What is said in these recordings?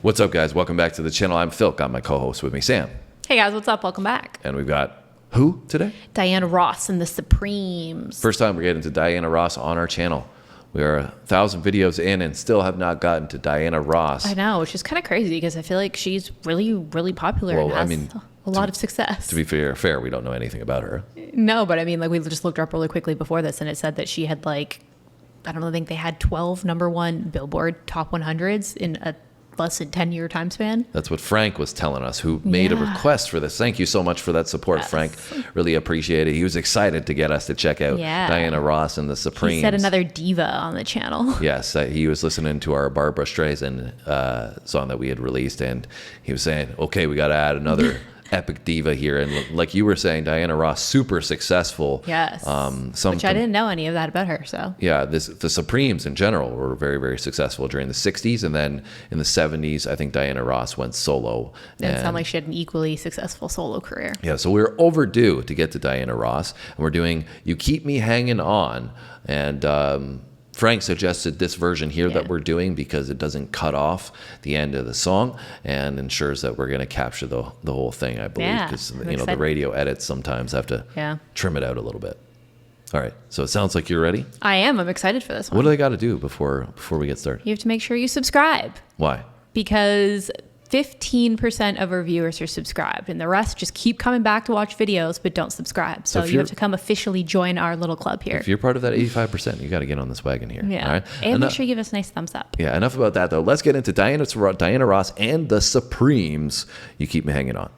What's up, guys? Welcome back to the channel. I'm Phil. Got my co-host with me, Sam. Hey guys, what's up? Welcome back. And we've got who today? Diana Ross and the Supremes. First time we're getting to Diana Ross on our channel. We are 1,000 videos in and still have not gotten to Diana Ross. I know, which is kind of crazy because I feel like she's really, really popular and has a lot of success. To be fair, we don't know anything about her. No, but I mean, like we just looked her up really quickly before this and it said that she had like, I don't know, I think they had 12 #1 Billboard Top 100s in a less than 10-year time span. That's what Frank was telling us, who made a request for this. Thank you so much for that support, Frank. Really appreciate it. He was excited to get us to check out Diana Ross and the Supremes. He said another diva on the channel. Yes, he was listening to our Barbara Streisand song that we had released, and he was saying, okay, we got to add another epic diva here. And like you were saying, Diana Ross, super successful. Yes. Which I didn't know any of that about her. So yeah, the Supremes in general were very, very successful during the 60s. And then in the 70s, I think Diana Ross went solo. It sounded like she had an equally successful solo career. Yeah, so we're overdue to get to Diana Ross. And we're doing You Keep Me Hanging On. And Frank suggested this version here that we're doing because it doesn't cut off the end of the song and ensures that we're going to capture the whole thing, I believe, because the radio edits sometimes have to trim it out a little bit. All right, so it sounds like you're ready. I am. I'm excited for this one. What do they got to do before we get started? You have to make sure you subscribe. Why? Because 15% of our viewers are subscribed and the rest just keep coming back to watch videos but don't subscribe. So you have to come officially join our little club here. If you're part of that 85%, you got to get on this wagon here. Yeah. All right? And make sure you give us a nice thumbs up. Yeah, enough about that though. Let's get into Diana Ross and the Supremes. You Keep Me Hanging On.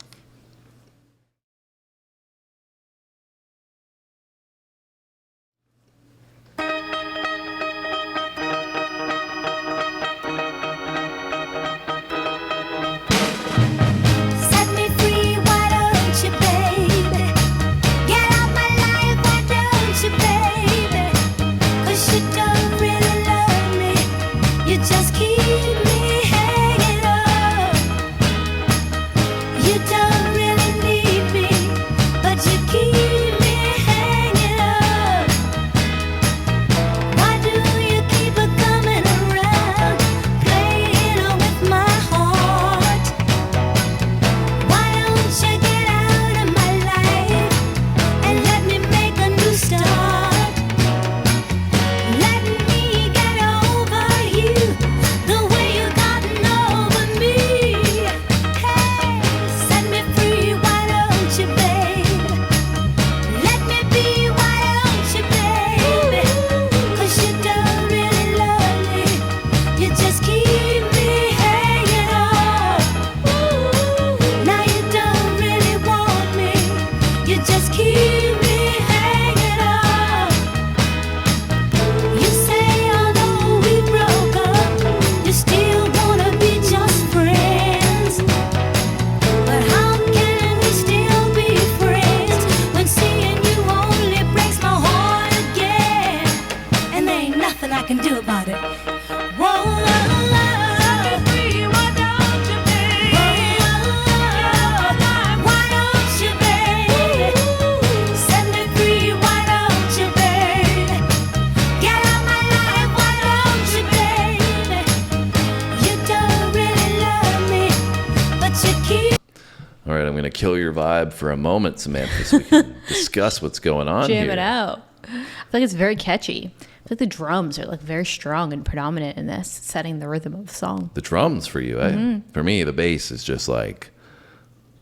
All right, I'm going to kill your vibe for a moment, Samantha, so we can discuss what's going on here. Jam it out. I feel like it's very catchy. I feel like the drums are like very strong and predominant in this, setting the rhythm of the song. The drums for you, eh? For me, the bass is just like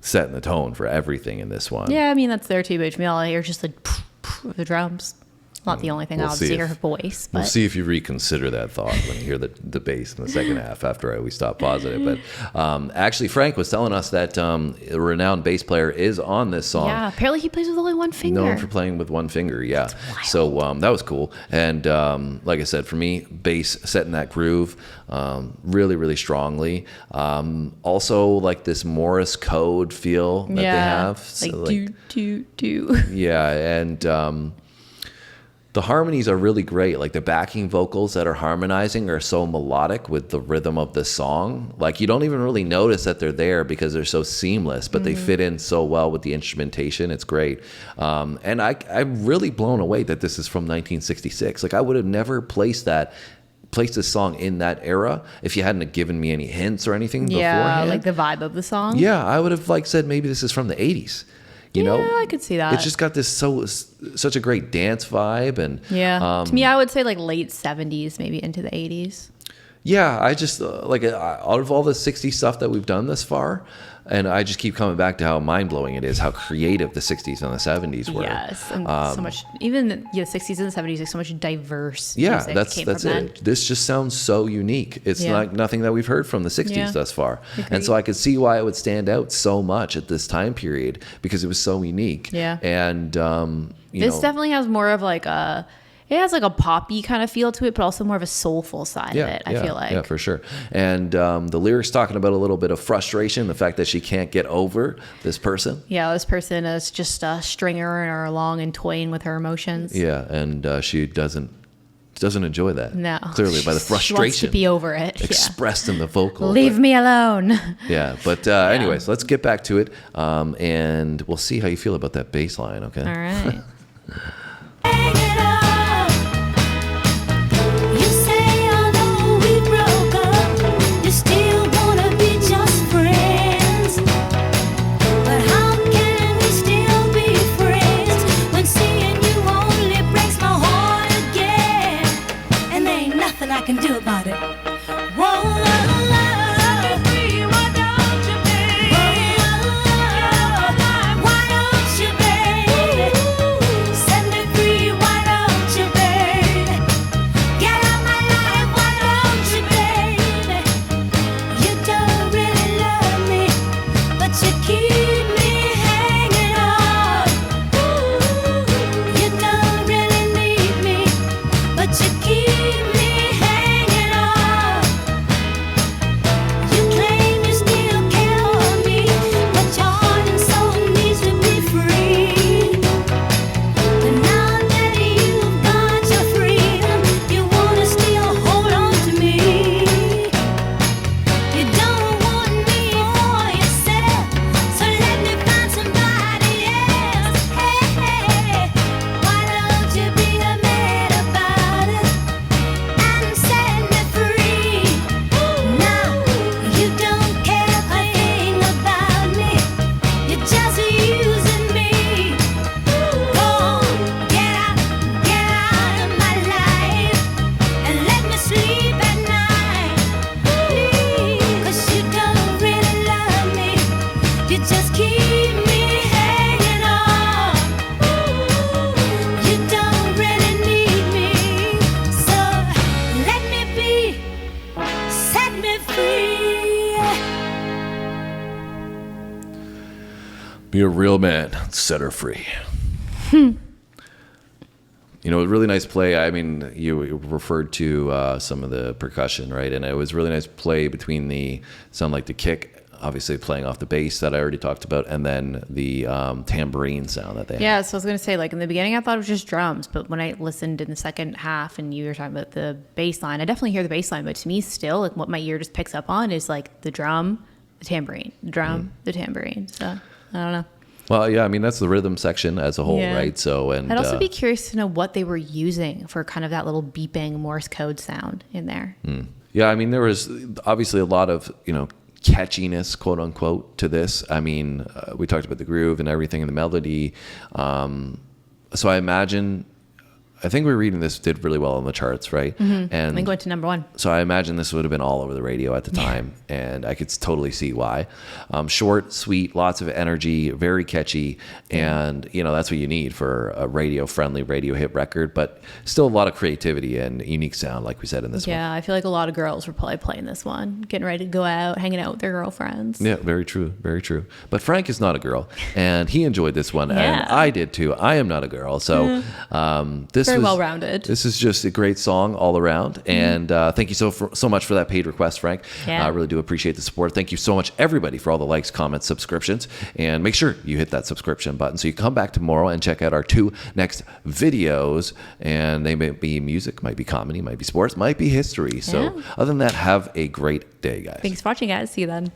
setting the tone for everything in this one. Yeah, I mean, that's there too, but to me, all I hear is just the the drums. Not the only thing I'll hear her voice. But. We'll see if you reconsider that thought when you hear the bass in the second half after we stop pausing it. But actually, Frank was telling us that a renowned bass player is on this song. Yeah, apparently he plays with only one finger. Known for playing with one finger, yeah. So that was cool. And like I said, for me, bass setting that groove really, really strongly. Also, like this Morse code feel that they have. Like, so, do, do, do. Yeah, and the harmonies are really great. Like the backing vocals that are harmonizing are so melodic with the rhythm of the song. Like you don't even really notice that they're there because they're so seamless, but they fit in so well with the instrumentation. It's great. And I'm really blown away that this is from 1966. Like I would have never placed that placed this song in that era, if you hadn't given me any hints or anything Yeah, beforehand, like the vibe of the song. yeah, I would have like said maybe this is from the 80s. You know, I could see that. It's just got this such a great dance vibe, and to me, I would say like late 70s, maybe into the 80s. yeah, I just like out of all the 60s stuff that we've done this far, and I just keep coming back to how mind-blowing it is, how creative the 60s and the 70s were. Yes, and so much, even the 60s and the 70s, like so much diverse Yeah, music that's came from it. then. This just sounds so unique. It's like nothing that we've heard from the 60s Yeah. thus far. Agreed. And so I could see why it would stand out so much at this time period, because it was so unique. Yeah. And, This definitely has more of like it has like a poppy kind of feel to it, but also more of a soulful side of it, I feel like. Yeah, for sure. And the lyrics talking about a little bit of frustration, the fact that she can't get over this person. Yeah, this person is just stringing her along and toying with her emotions. Yeah, and she doesn't enjoy that. No. Clearly by the frustration. She wants to be over it. Expressed in the vocal. Leave me alone. Yeah, but anyways, let's get back to it, and we'll see how you feel about that bass line, okay? All right. I can do about it. Be a real man, set her free. You know, a really nice play. I mean, you referred to some of the percussion, right? And it was really nice play between the sound like the kick, obviously playing off the bass that I already talked about, and then the tambourine sound that they had. Yeah, so I was going to say, like, in the beginning, I thought it was just drums, but when I listened in the second half and you were talking about the bass line, I definitely hear the bass line, but to me still, like, what my ear just picks up on is, like, the drum, the tambourine, the drum, the tambourine. So, I don't know. Well, yeah, I mean, that's the rhythm section as a whole, Yeah. right? So, and I'd also be curious to know what they were using for kind of that little beeping Morse code sound in there. yeah, I mean, there was obviously a lot of, you know, catchiness, quote unquote, to this. I mean, we talked about the groove and everything and the melody. So I think we're reading this did really well on the charts, right? And And going to number one. so I imagine this would have been all over the radio at the time, and I could totally see why. Short, sweet, lots of energy, very catchy, and you know that's what you need for a radio-friendly, radio hit record. But still a lot of creativity and unique sound, like we said in this one. Yeah, I feel like a lot of girls were probably playing this one, getting ready to go out, hanging out with their girlfriends. Yeah, very true, very true. But Frank is not a girl, and he enjoyed this one, and Yeah. I did too. I am not a girl, so this Very was well-rounded. This is just a great song all around, and thank you so much for that paid request, Frank. Yeah. I really do appreciate the support. Thank you so much, everybody, for all the likes, comments, subscriptions, and make sure you hit that subscription button so you come back tomorrow and check out our 2 next videos. And they might be music, might be comedy, might be sports, might be history. So Yeah. other than that, have a great day, guys. Thanks for watching, guys. See you then.